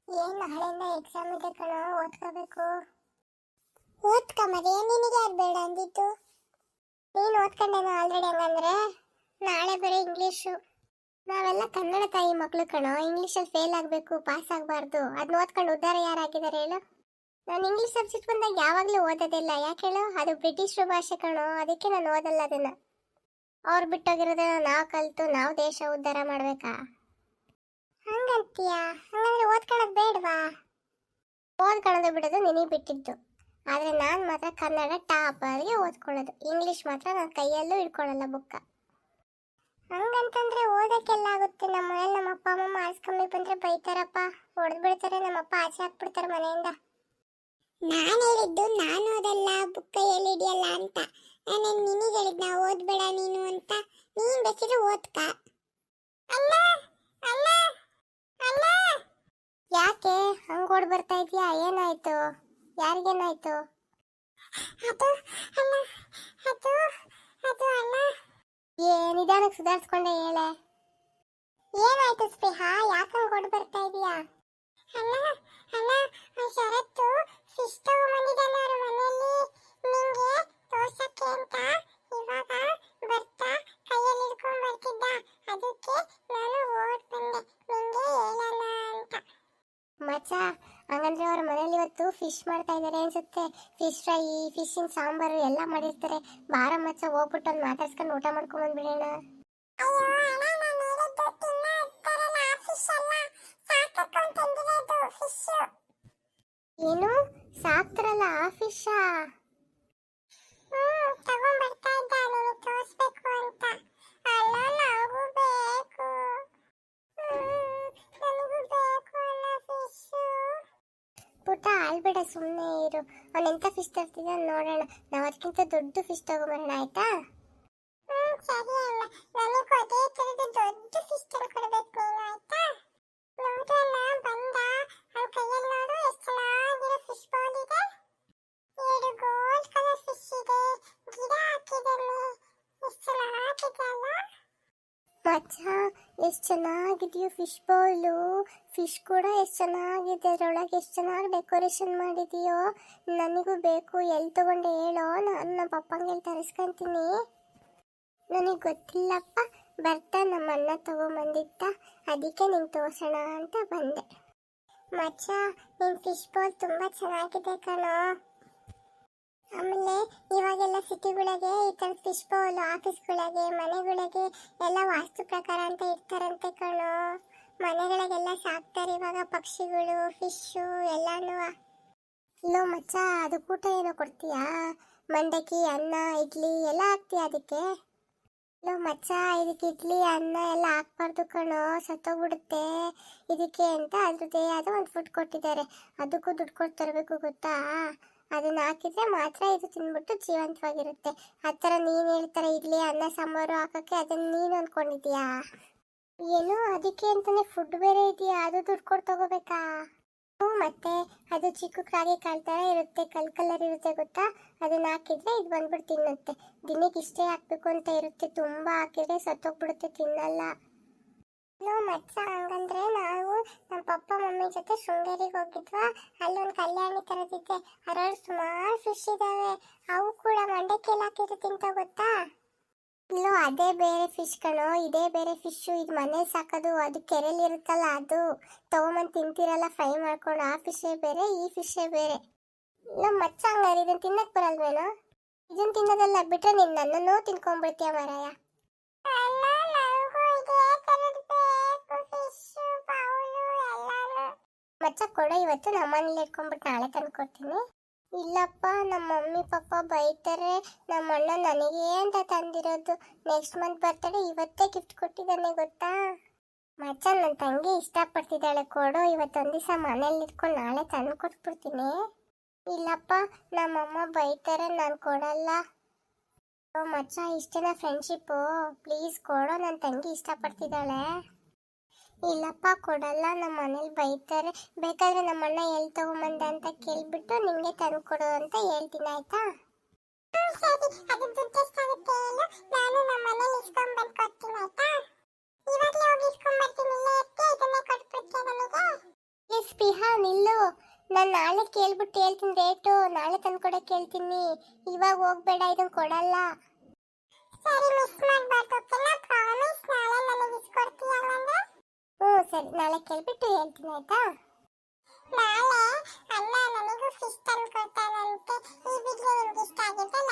ಏನ್ ನಾಳೆಯಿಂದ ಎಕ್ಸಾಮ್ ಇದೆ ಕಣ, ಓದ್ಕೋಬೇಕು. ಓದ್ಕೊಂಬರಿ, ನಿನಗೆ ಯಾರು ಬೇಡ ಅಂದಿತ್ತು? ನೀನು ಓದ್ಕೊಂಡೇನೋ ಆಲ್ರೆಡಿ. ಹಂಗಂದ್ರೆ ನಾಳೆ ಬರೀ ಇಂಗ್ಲೀಷು. ನಾವೆಲ್ಲ ಕನ್ನಡ ತಾಯಿ ಮಕ್ಳು ಕಣೋ. ಇಂಗ್ಲೀಷಲ್ಲಿ ಫೇಲ್ ಆಗಬೇಕು, ಪಾಸ್ ಆಗಬಾರ್ದು. ಅದನ್ನ ಓದ್ಕೊಂಡು ಉದ್ಧಾರ ಯಾರಾಗಿದ್ದಾರೆ ಹೇಳು? ನಾನು ಇಂಗ್ಲೀಷ್ ಸಬ್ಜೆಕ್ಟ್ ಬಂದಾಗ ಯಾವಾಗಲೂ ಓದೋದಿಲ್ಲ. ಯಾಕೆ ಹೇಳು? ಅದು ಬ್ರಿಟಿಷ್ ಭಾಷೆ ಕಣೋ, ಅದಕ್ಕೆ ನಾನು ಓದಲ್ಲ ಅದನ್ನ. ಅವ್ರು ಬಿಟ್ಟೋಗಿರೋದನ್ನ ನಾವು ಕಲಿತು ನಾವು ದೇಶ ಉದ್ಧಾರ ಮಾಡ್ಬೇಕಾ? ಹಂಗಂತೀಯ? ಹಂಗಂದ್ರೆ ಓದ್ಕೊಳ್ಳೋದು ಬೇಡವಾ? ಓದ್ಕೊಳ್ಳೋದು ಬಿಡೋದು ನಿನಗೆ ಬಿಟ್ಟಿದ್ದು. ಆದರೆ ನಾನು ಮಾತ್ರ ಕನ್ನಡ ಟಾಪರ್ಗೆ ಓದ್ಕೊಳ್ಳೋದು. ಇಂಗ್ಲೀಷ್ ಮಾತ್ರ ನಾನು ಕೈಯಲ್ಲೂ ಇಟ್ಕೊಳ್ಳಲ್ಲ ಬುಕ್ಕ. ಹಂಗಂತಂದ್ರೆ ಓದಕ್ಕೆಲ್ಲ ಆಗುತ್ತೆ. ನಮ್ಮ ಮನೇಲಿ ನಮ್ಮ ಅಪ್ಪ ಅಮ್ಮ ಮಾರ್ಕ್ಸ್ ಕಮ್ಮಿ ಬಂದರೆ ಬೈತಾರಪ್ಪ, ಹೊಡೆದು ಬಿಡ್ತಾರೆ. ನಮ್ಮ ಅಪ್ಪ ಆಚೆ ಹಾಕ್ಬಿಡ್ತಾರೆ ಮನೆಯಿಂದ. ನಾನು ಹೇಳಿದ್ದು ನಾನು ಓದಲ್ಲ, ಬುಕ್ ಕೈಯಲ್ಲಿ ಹಿಡಿಯಲ್ಲ ಅಂತ. ನಾನು ನಿನಗೆ ಹೇಳಿದ್ ನಾ ಓದ್ಬೇಡ ನೀನು ಅಂತ. ನೀನು ಬೇಕಿದ್ರೆ ಓದ್ಕ. ಅಲ್ಲ ಅಲ್ಲ ಅಲ್ಲ, ಯಾಕೆ ಹಂಗೆ ಓಡ್ ಬರ್ತಾ ಇದೆಯಾ? ಏನಾಯ್ತು? ಯಾರಿಗೇನಾಯ್ತು? ಅದು ಅಲ್ಲ, ಅದು ಅದು ಅಲ್ಲ. ನಿಧಾನಕ್ಕೆ ಸುಧಾರಿಸ್ಕೊಂಡೆ ಹೇಳೆ. ಏನಾಯ್ತು ಸ್ಪೇಹಾ? ಯಾಕಂಗೆ ಓಡ್ ಬರ್ತಾ ಇದೆಯಾ? ಅಲ್ಲ ಅಲ್ಲ, ಶರತ್ತು ಫಿಶ್ ತಗೊಂಡ್ಬಂದಿದ್ದಾನೆ ಅವ್ರ ಮನೆಯಲ್ಲಿ ನಿಂಗೆ ತೋರ್ಸಕ್ಕೆ ಅಂತ. ಇವಾಗ ಬರ್ತಾ ಕೈಯಲ್ಲಿ ಹಿಡ್ಕೊಂಡು ಬರ್ತಿದ್ದ, ಅದಕ್ಕೆ ನಾನು ಓಡ್ ಬಂದೆ ನಿಂಗೆ ಹೇಳಲ್ಲ ಅಂತ. ಮಚ್ಚ, ಹಂಗಂದ್ರೆ ಅವ್ರ ಮನೇಲಿ ಇವತ್ತು ಫಿಶ್ ಮಾಡ್ತಾ ಇದ್ದಾರೆ ಅನ್ಸುತ್ತೆ. ಫಿಶ್ ಫ್ರೈ, ಫಿಶಿನ ಸಾಂಬಾರು ಎಲ್ಲ ಮಾಡಿರ್ತಾರೆ. ಬಾರ ಮಚ್ಚ, ಹೋಗ್ಬಿಟ್ಟು ಅಲ್ಲಿ ಮಾತಾಡ್ಸ್ಕೊಂಡು ಊಟ ಮಾಡ್ಕೊಂಡ್ ಬಂದ್ಬಿಡೋಣ. ಏನು ಸಾಕ್ತಾರಲ್ಲ ಆ ಫಿಶಾ? ತಗೊಂಡ್ ಬರ್ತಾ ಇದ್ದ, ನೀನು ತೋರಿಸ್ಬೇಕು ಅಂತ. ಅಲ್ಲ, ನನಗೂ ಬೇಕು, ನನಗೂ ಬೇಕು ಅಲ್ಲ ಫಿಶ್. ಪುಟ್ಟ ಆಳ್ಬೇಡ, ಸುಮ್ಮನೆ ಇರು. ಅವನೆಂತ ಫಿಶ್ ತರ್ತಿದ್ದ ನೋಡೋಣ. ನಾವು ಅದಕ್ಕಿಂತ ದೊಡ್ಡ ಫಿಶ್ ತಗೊಂಬರೋಣ, ಆಯ್ತಾ? ಸರಿ ಅಲ್ಲ, ನನಗೂ ಅದೇ ಥರದ ದೊಡ್ಡ ಫಿಶ್ ತಂದ್ಕೊಡ್ಬೇಕು ನೀನು, ಆಯ್ತಾ? ನೋಡೋಣ ಬಂದ. ಅವ್ನ ಕೈಯಲ್ಲಿ ನೋಡು, ಎಷ್ಟು ಚೆನ್ನಾಗಿರೋ ಫಿಶ್ ಬೌಲ್ ಇದೆ. 2 ಗೋಲ್ಡ್ ಕಲರ್ ಫಿಶ್ ಇದೆ, ಗಿಡ ಹಾಕಿದ್ದಾನೆ. ಎಷ್ಟು ಚೆನ್ನಾಗಿದೆ ಅಲ್ಲ ಮಚ್ಚ? ಎಷ್ಟು ಚೆನ್ನಾಗಿದೆಯೋ ಫಿಶ್ ಬೌಲು. ಫಿಶ್ ಕೂಡ ಎಷ್ಟು ಚೆನ್ನಾಗಿದೆ, ಅದರೊಳಗೆ ಎಷ್ಟು ಚೆನ್ನಾಗಿ ಡೆಕೋರೇಷನ್ ಮಾಡಿದೆಯೋ. ನನಗೂ ಬೇಕು. ಎಲ್ಲಿ ತಗೊಂಡೆ ಹೇಳೋ, ನಾನು ನಮ್ಮ ಪಪ್ಪಂಗೆ ತರಿಸ್ಕೊಂತೀನಿ. ನನಗೆ ಗೊತ್ತಿಲ್ಲಪ್ಪ, ಬರ್ತಾ ನಮ್ಮ ಅಣ್ಣ ತಗೊಂಬಂದಿದ್ದ, ಅದಕ್ಕೆ ನಿಂಗೆ ತೋರ್ಸೋಣ ಅಂತ ಬಂದೆ. ಮಚ್ಚ, ನಿನ್ನ ಫಿಶ್ ಬೌಲ್ ತುಂಬ ಚೆನ್ನಾಗಿದೆ ಕಣೋ. ಆಮೇಲೆ ಇವಾಗೆಲ್ಲ ಸಿಟಿಗಳಿಗೆ ಈ ಥರ ಫಿಶ್ ಬೌಲ್ ಆಫೀಸ್ಗಳಿಗೆ ಮನೆಗಳಿಗೆ ಎಲ್ಲ ವಾಸ್ತು ಪ್ರಕಾರ ಅಂತ ಇರ್ತಾರಂತೆ ಕಣೋ. ಮನೆಗಳಿಗೆಲ್ಲ ಸಾಕ್ತಾರೆ ಇವಾಗ ಪಕ್ಷಿಗಳು, ಫಿಶ್ಶು ಎಲ್ಲಾನು. ಇಲ್ಲೋ ಮಚ್ಚ, ಅದು ಊಟ ಏನೋ ಕೊಡ್ತೀಯಾ? ಮಂಡಕ್ಕಿ, ಅನ್ನ, ಇಡ್ಲಿ ಎಲ್ಲ ಹಾಕ್ತೀಯ ಅದಕ್ಕೆ? ಇಲ್ಲೋ ಮಚ್ಚ, ಇದಕ್ಕೆ ಇಡ್ಲಿ ಅನ್ನ ಎಲ್ಲ ಹಾಕ್ಬಾರ್ದು ಕಣೋ, ಸತ್ತೋಗ್ಬಿಡುತ್ತೆ. ಇದಕ್ಕೆ ಅಂತ ಅದ್ರದ್ದೇ ಆದ ಒಂದು ಫುಡ್ ಕೊಟ್ಟಿದ್ದಾರೆ. ಅದಕ್ಕೂ ದುಡ್ಡು ಕೊಟ್ಟು ತರಬೇಕು, ಗೊತ್ತಾ? ಅದನ್ನ ಹಾಕಿದ್ರೆ ಮಾತ್ರ ಇದು ತಿನ್ಬಿಟ್ಟು ಜೀವಂತವಾಗಿರುತ್ತೆ. ಆ ಥರ ನೀನು ಹೇಳ್ತಾರೆ ಇಡ್ಲಿ ಅನ್ನ ಸಾಂಬಾರು ಹಾಕೋಕ್ಕೆ, ಅದನ್ನು ನೀನು ಅಂದ್ಕೊಂಡಿದ್ಯಾ? ಏನು ಅದಕ್ಕೆ ಅಂತಾನೆ ಫುಡ್ ಬೇರೆ ಇದೆಯಾ? ಅದು ದುಡ್ಡು ಕೊಟ್ಟು ತಗೋಬೇಕಾ? ಮತ್ತೆ ಅದು ಚಿಕ್ಕ ರಾಗಿ ಕಾಳು ಥರ ಇರುತ್ತೆ, ಕಲರ್ ಇರುತ್ತೆ ಗೊತ್ತಾ? ಅದನ್ನ ಹಾಕಿದ್ರೆ ಇದು ಬಂದ್ಬಿಟ್ಟು ತಿನ್ನುತ್ತೆ. ದಿನಕ್ಕೆ ಇಷ್ಟೇ ಹಾಕ್ಬೇಕು ಅಂತ ಇರುತ್ತೆ. ತುಂಬ ಹಾಕಿದ್ರೆ ಸತ್ತೋಗ್ಬಿಡುತ್ತೆ, ತಿನ್ನಲ್ಲ. ಮಚ್ಚ, ಹಂಗಂದ್ರೆ ನಾವು ನಮ್ಮ ಪಪ್ಪ ಮಮ್ಮಿ ಜೊತೆ ಶೃಂಗೇರಿಗೆ ಹೋಗಿದ್ವಾ, ಅಲ್ಲೊಂದು ಕಲ್ಯಾಣಿ ತರದಿದ್ದೆ. ಅದರಲ್ಲಿ ಸುಮಾರು ಫಿಶ್ ಇದಾವೆ. ಅವು ಕೂಡ ಮಂಡಕ್ಕಿ ಎಲ್ಲ ಹಾಕಿದ್ರೆ ತಿಂತ, ಗೊತ್ತಾ? ಇಲ್ಲೋ ಅದೇ ಬೇರೆ ಫಿಶ್ ಕಣೋ, ಇದೇ ಬೇರೆ ಫಿಶ್ಶು. ಇದು ಮನೆ ಸಾಕೋದು, ಅದು ಕೆರೆಯಲ್ಲಿ ಇರುತ್ತಲ್ಲ ಅದು ತಗೊಂಬಂದು ತಿಂತಿರಲ್ಲ ಫ್ರೈ ಮಾಡ್ಕೊಂಡು, ಆ ಫಿಶ್ಶೇ ಬೇರೆ, ಈ ಫಿಶ್ಶೇ ಬೇರೆ. ಇಲ್ಲ ಮಚ್ಚ, ಹಂಗಾರೆ ಇದನ್ನು ತಿನ್ನಕ್ಕೆ ಬರಲ್ವೇನೋ? ಇದನ್ನು ತಿನ್ನೋದೆಲ್ಲ ಬಿಟ್ಟರೆ ನೀನು ನನ್ನನ್ನು ತಿನ್ಕೊಂಡ್ಬಿಡ್ತೀಯ ಮಾರಾಯ. ಮಚ್ಚ ಕೊಡೋ, ಇವತ್ತು ನಮ್ಮ ಮನೇಲಿ ಇಟ್ಕೊಂಡ್ಬಿಟ್ಟು ನಾಳೆ ತಂದು ಕೊಡ್ತೀನಿ. ಇಲ್ಲಪ್ಪ, ನಮ್ಮ ಮಮ್ಮಿ ಪಪ್ಪ ಬೈತಾರೆ. ನಮ್ಮ ಅಣ್ಣ ನನಗೇ ಅಂತ ತಂದಿರೋದು. ನೆಕ್ಸ್ಟ್ ಮಂತ್ ಬರ್ತಡೆ, ಇವತ್ತೇ ಗಿಫ್ಟ್ ಕೊಟ್ಟಿದ್ದಾನೆ ಗೊತ್ತಾ? ಮಚ್ಚ, ನನ್ನ ತಂಗಿ ಇಷ್ಟಪಡ್ತಿದ್ದಾಳೆ, ಕೊಡೋ. ಇವತ್ತೊಂದು ದಿವಸ ಮನೇಲಿ ಇಟ್ಕೊಂಡು ನಾಳೆ ತಂದು ಕೊಟ್ಬಿಡ್ತೀನಿ. ಇಲ್ಲಪ್ಪ, ನಮ್ಮಮ್ಮ ಬೈತಾರೆ, ನಾನು ಕೊಡಲ್ಲ. ಮಚ್ಚ, ಇಷ್ಟೇನ ಫ್ರೆಂಡ್ಶಿಪ್ಪು? ಪ್ಲೀಸ್ ಕೊಡೋ, ನನ್ನ ತಂಗಿ ಇಷ್ಟಪಡ್ತಿದ್ದಾಳೆ. ಇಲ್ಲಪ್ಪ ಕೊಡಲ್ಲ, ನಮ್ಮ ಮನೇಲಿ ಬೈತಾರೆ. ಬೇಕಾದ್ರೆ ನಮ್ಮ ಅಣ್ಣ ಎಲ್ಲಿ ತಗೊಂಬಂದ ಅಂತ ಕೇಳ್ಬಿಟ್ಟು ನಿಮಗೆ ತಂದು ಕೊಡು ಅಂತ ಹೇಳ್ತೀನಿ, ಆಯ್ತಾ? ಸರಿ, ಅದು ದುಡ್ಡು ಎಷ್ಟಾಗುತ್ತೆ ಹೇಳು, ನಾನು ನಮ್ಮ ಮನೇಲಿ ಇಸ್ಕೊಂಡ್ ಬಂದು ಕೊಡ್ತೀನಿ, ಆಯ್ತಾ? ಇವಾಗಲೇ ಹೋಗಿ ಇಸ್ಕೊಂಡ್ ಬರ್ತೀನಿ, ಇಲ್ಲೇ ಇರ್ತೀಯ, ಇದನ್ನೇ ಕೊಟ್ಬಿಡ್ತೀಯ ನನಗೆ? ಸ್ಪಿಹಾ, ನಾನು ನಾಳೆ ಕೇಳ್ಬಿಟ್ಟು ಹೇಳ್ತೀನಿ ರೇಟು, ನಾಳೆ ತಂದ್ಕೊಡಕ್ಕೆ ಹೇಳ್ತೀನಿ. ಇವಾಗ ಹೋಗ್ಬೇಡ, ಇದನ್ನ ಕೊಡಲ್ಲ. ಸರಿ, ಮಿಸ್ ಮಾಡಬಾರ್ದು, ಓಕೆನಾ? ಪ್ರಾಮಿಸ್, ನಾಳೆ ನನಗೆ ಇಸ್ಕೊಡ್ತೀಯ ಹಂಗಂದ್ರೆ? ಸರಿ, ನಾಳೆ ಕೇಳ್ಬಿಟ್ಟು ಹೇಳ್ತೀನಿ, ಆಯ್ತಾ? ನಾಳೆ ಅಣ್ಣ ನನಗೂ ಫಿಶ್ ತಂದು ಕೊಡ್ತಾನಂತೆ. ಈ ವಿಡಿಯೋ ನಿಮ್ಗೆ ಇಷ್ಟ ಆಗಿದ್ರೆ